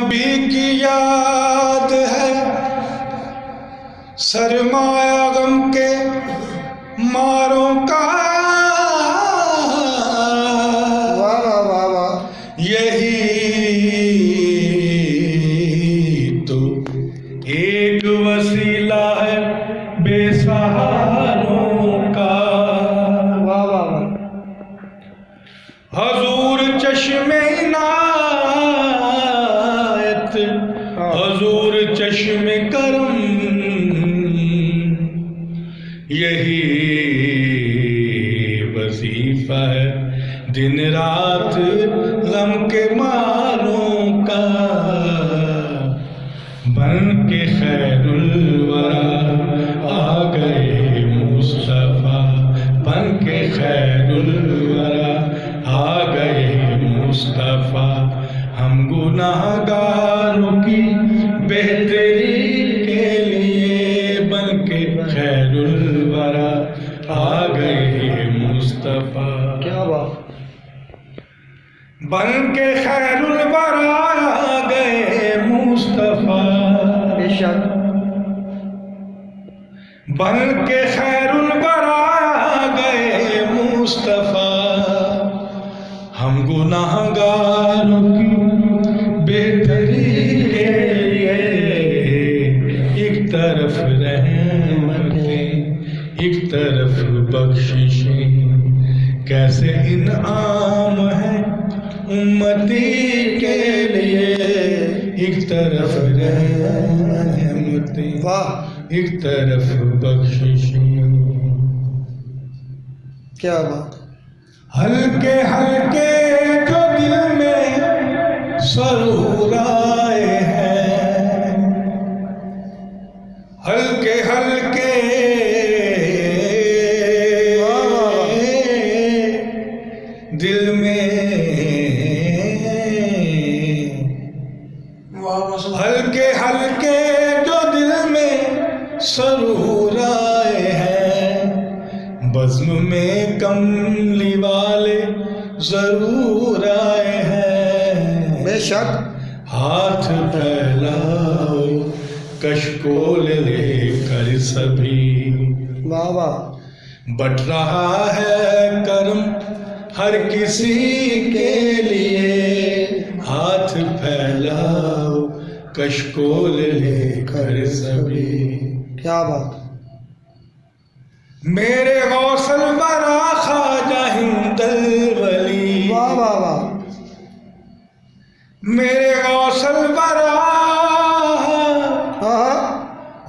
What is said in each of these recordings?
نبی کی یاد ہے سرمایہ غم کے ماروں کا، یہی تو ایک وسیلہ ہے بے سہاروں کا۔ حضور چشم عنایت، حضور چشم کرم، یہی وظیفہ ہے دن رات غم کے ماروں کا۔ بن کے خیر الورا آ گئے مصطفیٰ، بن کے خیر الورا آ گئے مصطفیٰ، ہم گناہ گاروں کی بہتری کے لیے بن کے خیر الورا آ گئے مصطفیٰ۔ کیا بات! بن کے خیر الورا آ گئے مصطفیٰ، بے شک بن کے خیر الورا آ گئے مصطفیٰ، ہم گناہ گاروں کی بہتری کے لیے ایک طرف رحمتیں ایک طرف بخششیں، کیسے انعام ہے امتی کے لیے، ایک طرف رحمتیں ایک طرف بخششیں۔ کیا بات! ہلکے ہلکے جو دل میں سرور آئے ہیں، ہلکے ہلکے دل میں، ہلکے ہلکے جو دل میں سرور آئے ہیں، بزم میں کملی والے ضرور آئے ہیں۔ بے شک ہاتھ پھیلاؤ کشکول لے کر سبھی، واہ واہ! بٹ رہا ہے کرم ہر کسی کے لیے، ہاتھ پھیلاؤ کشکول لے کر سبھی۔ کیا بات! میرے غوث الورا خواجہ ہند الولی، واہ واہ واہ! میرے غوث الورا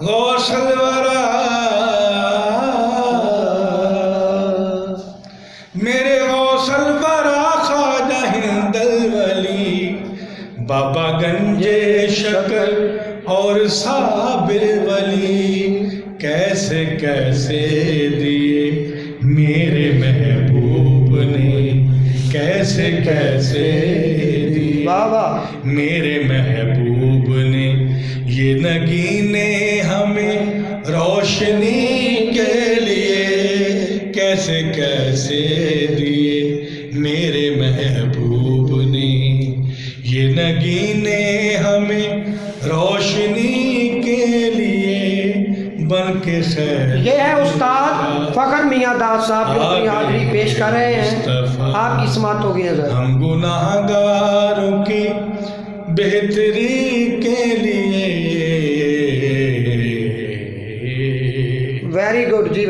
غوث الورا، میرے غوث الورا خواجہ ہند الولی، بابا گنجے شکر اور صابر ولی، کیسے کیسے دیے میرے محبوب نے، کیسے کیسے دیے میرے محبوب نے، یہ نگینے ہمیں روشنی کے لیے، کیسے کیسے دیے میرے محبوب نے، یہ نگینے ہمیں روشنی کے لیے بن کے خیر۔ یہ ہے استاد فخر میاں داد صاحب جو اپنی حاضری پیش کر رہے ہیں، آپ کی سماعت ہوگی حضرت۔ ہم گناہ گاروں کی بہتری کے لیے۔ ویری گڈ جی۔